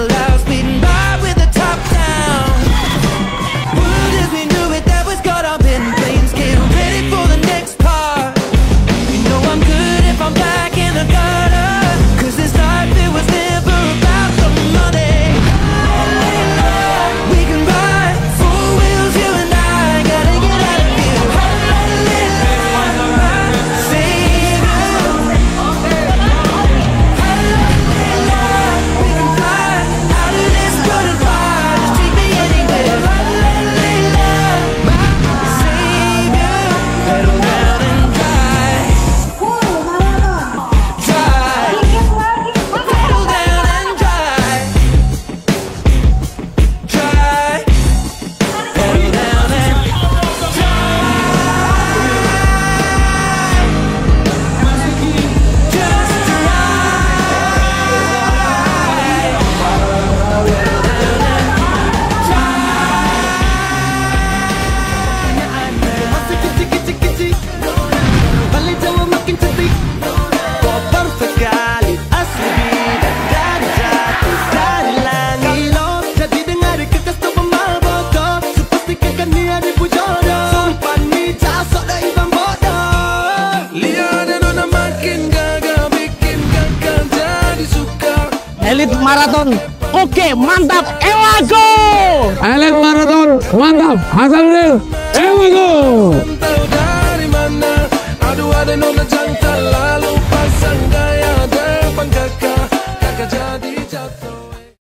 pedal out, speeding by with the top down. World as we knew it, that was caught up in flames. Get ready for the next part. You know I'm good if I'm back in the gutter, 'cause this life, it was never about the money. We can ride four wheels, you and I. Gotta get out of here. Elit maraton, oke mantap, ewago. Elit maraton, mantap, Hasanuddin, ewago. Dari mana? Aduh, ada nona jangan lalu.